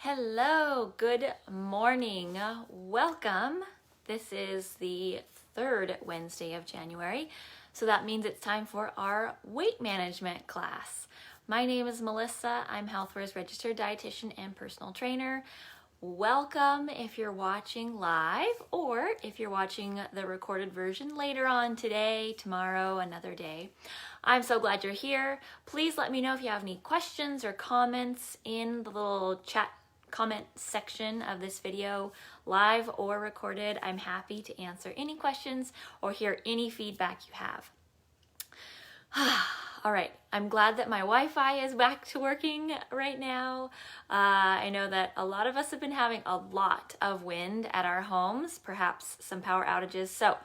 Hello, good morning. Welcome. This is the third Wednesday of January, so that means it's time for our weight management class. My name is Melissa. I'm HealthWare's registered dietitian and personal trainer. Welcome if you're watching live or if you're watching the recorded version later on today, tomorrow, another day. I'm so glad you're here. Please let me know if you have any questions or comments in the little chat comment section of this video, live or recorded. I'm happy to answer any questions or hear any feedback you have. All right, I'm glad that my Wi-Fi is back to working right now. I know that a lot of us have been having a lot of wind at our homes, perhaps some power outages. So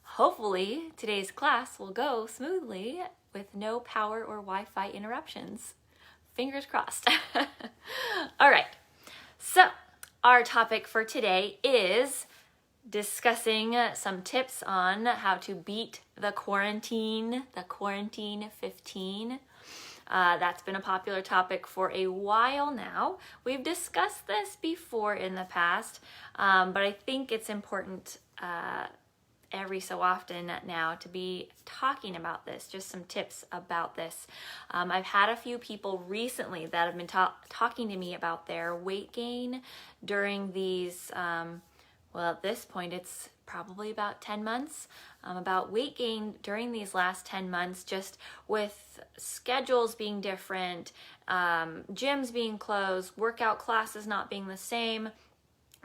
hopefully today's class will go smoothly with no power or Wi-Fi interruptions. Fingers crossed. All right. So our topic for today is discussing some tips on how to beat the quarantine 15. That's been a popular topic for a while now. We've discussed this before in the past, but I think it's important every so often now to be talking about this, just some tips about this. I've had a few people recently that have been talking to me about their weight gain during these, well, at this point it's probably about 10 months, about weight gain during these last 10 months, just with schedules being different, gyms being closed, workout classes not being the same,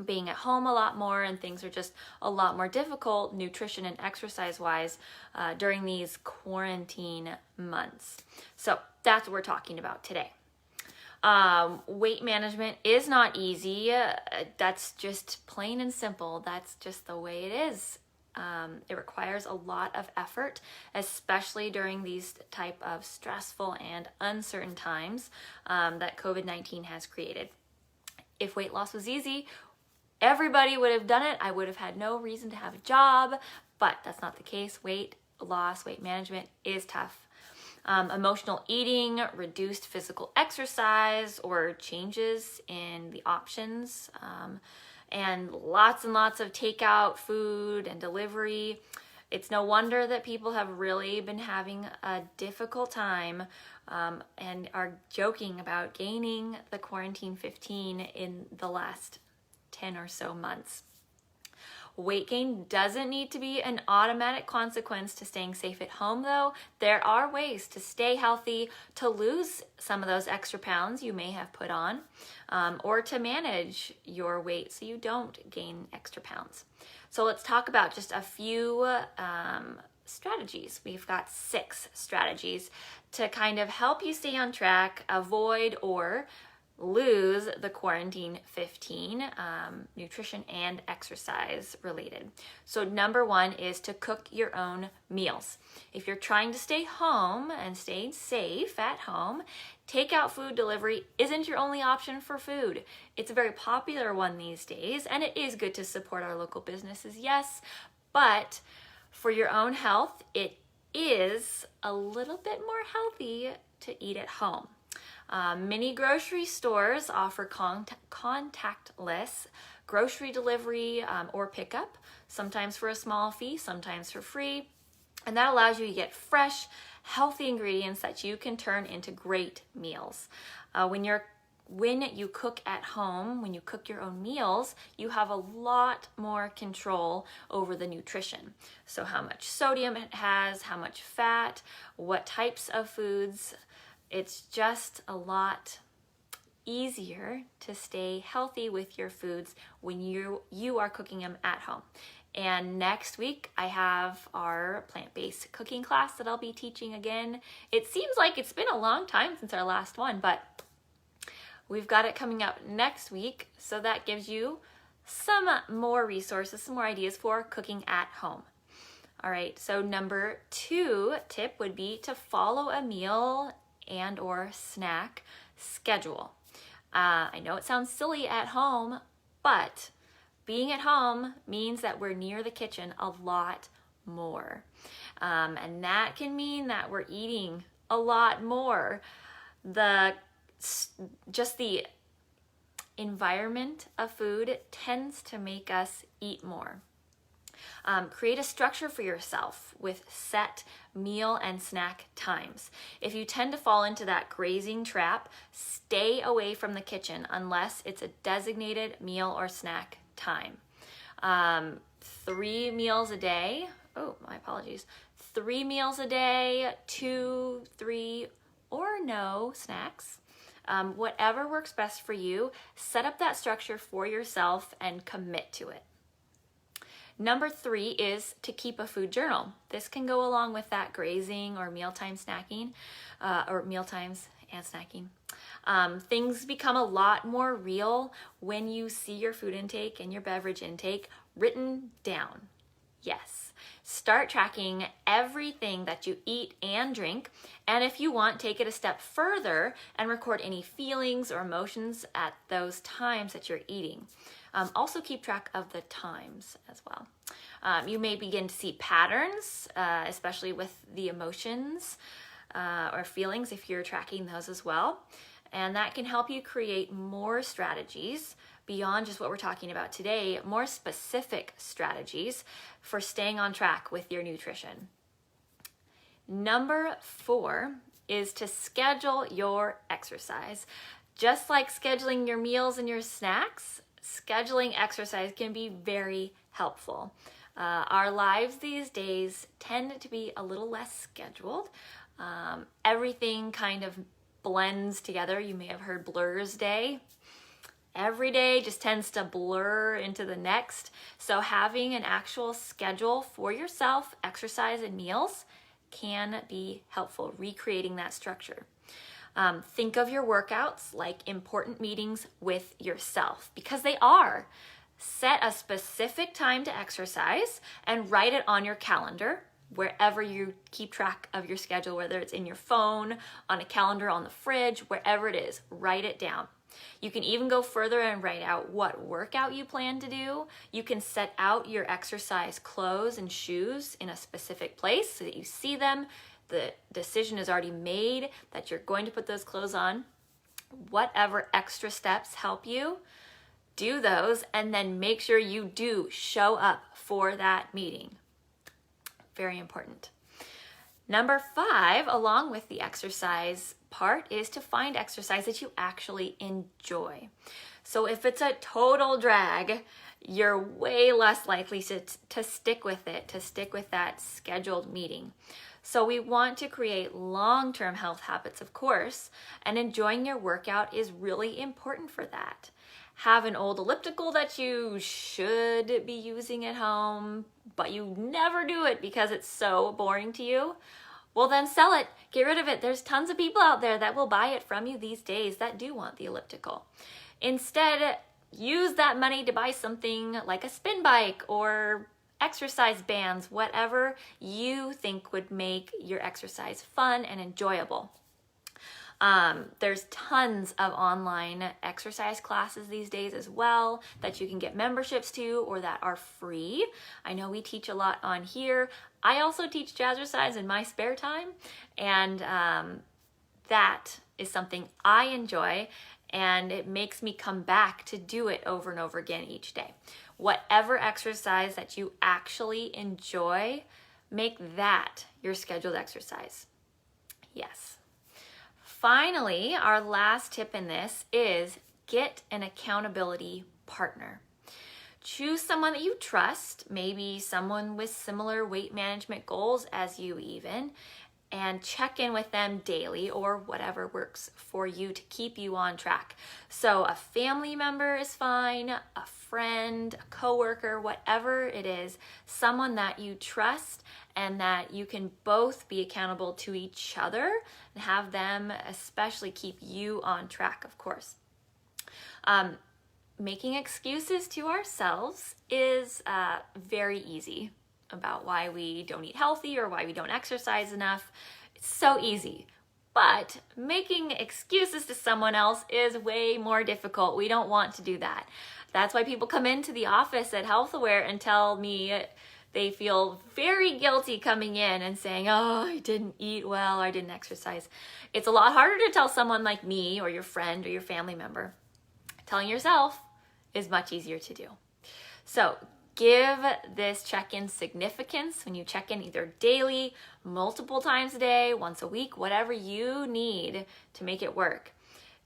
being at home a lot more, and things are just a lot more difficult nutrition and exercise wise during these quarantine months. So that's what we're talking about today. Weight management is not easy. That's just plain and simple. That's just the way it is. It requires a lot of effort, especially during these type of stressful and uncertain times that COVID-19 has created. If weight loss was easy, everybody would have done it. I would have had no reason to have a job, but that's not the case. Weight loss, weight management is tough. Emotional eating, reduced physical exercise, or changes in the options, and lots of takeout food and delivery. It's no wonder that people have really been having a difficult time and are joking about gaining the quarantine 15 in the last 10 or so months. Weight gain doesn't need to be an automatic consequence to staying safe at home, though. There are ways to stay healthy, to lose some of those extra pounds you may have put on, or to manage your weight so you don't gain extra pounds. So let's talk about just a few strategies. We've got 6 strategies to kind of help you stay on track, avoid or lose the quarantine 15, nutrition and exercise related. So number 1 is to cook your own meals. If you're trying to stay home and stay safe at home, takeout food delivery isn't your only option for food. It's a very popular one these days, and it is good to support our local businesses, yes, but for your own health, it is a little bit more healthy to eat at home. Many grocery stores offer contactless grocery delivery or pickup, sometimes for a small fee, sometimes for free. And that allows you to get fresh, healthy ingredients that you can turn into great meals. When you cook at home, when you cook your own meals, you have a lot more control over the nutrition. So how much sodium it has, how much fat, what types of foods. It's just a lot easier to stay healthy with your foods when you are cooking them at home. And next week I have our plant-based cooking class that I'll be teaching again. It seems like it's been a long time since our last one, but we've got it coming up next week. So that gives you some more resources, some more ideas for cooking at home. All right, so number 2 tip would be to follow a meal and or snack schedule. I know it sounds silly at home, but being at home means that we're near the kitchen a lot more. And that can mean that we're eating a lot more. Just the environment of food tends to make us eat more. Create a structure for yourself with set meal and snack times. If you tend to fall into that grazing trap, stay away from the kitchen unless it's a designated meal or snack time. 3 meals a day. Oh, my apologies. 3 meals a day, 2, 3, or no snacks. Whatever works best for you, set up that structure for yourself and commit to it. Number 3 is to keep a food journal. This can go along with that grazing or mealtime snacking, or mealtimes and snacking. Things become a lot more real when you see your food intake and your beverage intake written down. Yes. Start tracking everything that you eat and drink, and if you want, take it a step further and record any feelings or emotions at those times that you're eating. Also keep track of the times as well. You may begin to see patterns, especially with the emotions or feelings if you're tracking those as well. And that can help you create more strategies beyond just what we're talking about today, more specific strategies for staying on track with your nutrition. Number 4 is to schedule your exercise. Just like scheduling your meals and your snacks, scheduling exercise can be very helpful. Our lives these days tend to be a little less scheduled. Everything kind of blends together. You may have heard Blur's Day. Every day just tends to blur into the next. So having an actual schedule for yourself, exercise and meals, can be helpful, recreating that structure. Think of your workouts like important meetings with yourself, because they are. Set a specific time to exercise and write it on your calendar, wherever you keep track of your schedule, whether it's in your phone, on a calendar, on the fridge, wherever it is, write it down. You can even go further and write out what workout you plan to do. You can set out your exercise clothes and shoes in a specific place so that you see them. The decision is already made that you're going to put those clothes on. Whatever extra steps help you, do those, and then make sure you do show up for that meeting. Very important. Number 5, along with the exercise part, is to find exercise that you actually enjoy. So if it's a total drag, you're way less likely to stick with it, to stick with that scheduled meeting. So we want to create long-term health habits, of course, and enjoying your workout is really important for that. Have an old elliptical that you should be using at home, but you never do it because it's so boring to you. Well, then sell it. Get rid of it. There's tons of people out there that will buy it from you these days that do want the elliptical. Instead, use that money to buy something like a spin bike or exercise bands, whatever you think would make your exercise fun and enjoyable. There's tons of online exercise classes these days as well that you can get memberships to or that are free. I know we teach a lot on here. I also teach jazzercise in my spare time, and that is something I enjoy, and it makes me come back to do it over and over again each day. Whatever exercise that you actually enjoy, make that your scheduled exercise. Yes. Finally, our last tip in this is get an accountability partner. Choose someone that you trust, maybe someone with similar weight management goals as you even, and check in with them daily or whatever works for you to keep you on track. So a family member is fine, a friend, a coworker, whatever it is, someone that you trust and that you can both be accountable to each other and have them especially keep you on track, of course. Making excuses to ourselves is very easy about why we don't eat healthy or why we don't exercise enough. It's so easy. But making excuses to someone else is way more difficult. We don't want to do that. That's why people come into the office at Health Aware and tell me they feel very guilty coming in and saying, oh, I didn't eat well, or I didn't exercise. It's a lot harder to tell someone like me or your friend or your family member. Telling yourself is much easier to do. So give this check-in significance when you check in either daily, multiple times a day, once a week, whatever you need to make it work.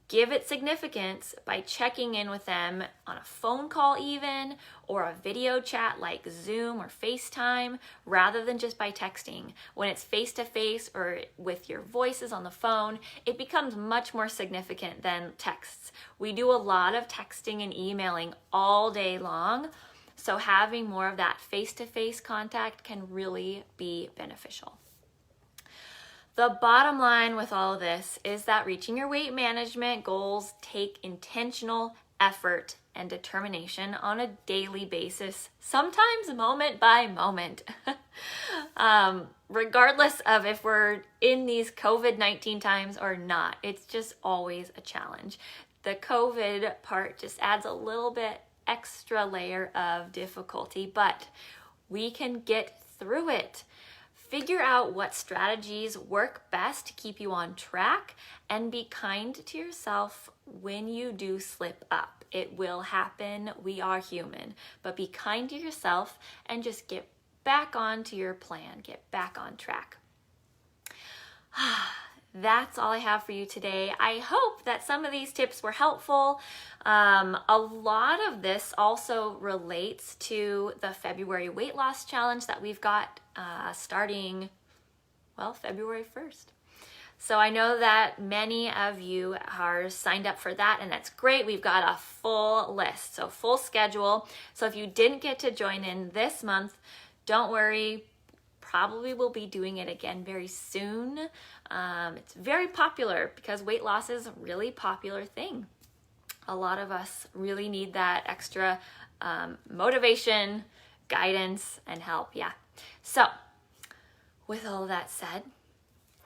Give it significance by checking in with them on a phone call even, or a video chat like Zoom or FaceTime, rather than just by texting. When it's face-to-face or with your voices on the phone, it becomes much more significant than texts. We do a lot of texting and emailing all day long, so having more of that face-to-face contact can really be beneficial. The bottom line with all of this is that reaching your weight management goals take intentional effort and determination on a daily basis, sometimes moment by moment. Regardless of if we're in these COVID-19 times or not, it's just always a challenge. The COVID part just adds a little bit extra layer of difficulty, but we can get through it. Figure out what strategies work best to keep you on track, and be kind to yourself when you do slip up. It will happen. We are human. But be kind to yourself and just get back onto your plan. Get back on track. That's all I have for you today. I hope that some of these tips were helpful. A lot of this also relates to the February weight loss challenge that we've got starting, February 1st. So I know that many of you are signed up for that, and that's great. We've got a full list, so full schedule. So if you didn't get to join in this month, don't worry. Probably will be doing it again very soon. It's very popular because weight loss is a really popular thing. A lot of us really need that extra motivation, guidance, and help. Yeah. So with all of that said,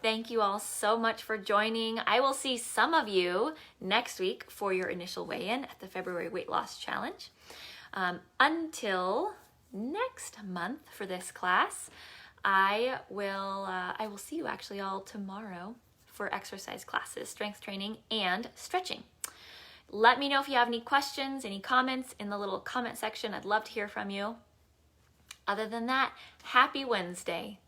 thank you all so much for joining. I will see some of you next week for your initial weigh-in at the February Weight Loss Challenge. Until next month for this class, I will see you actually all tomorrow for exercise classes, strength training, and stretching. Let me know if you have any questions, any comments in the little comment section. I'd love to hear from you. Other than that, happy Wednesday.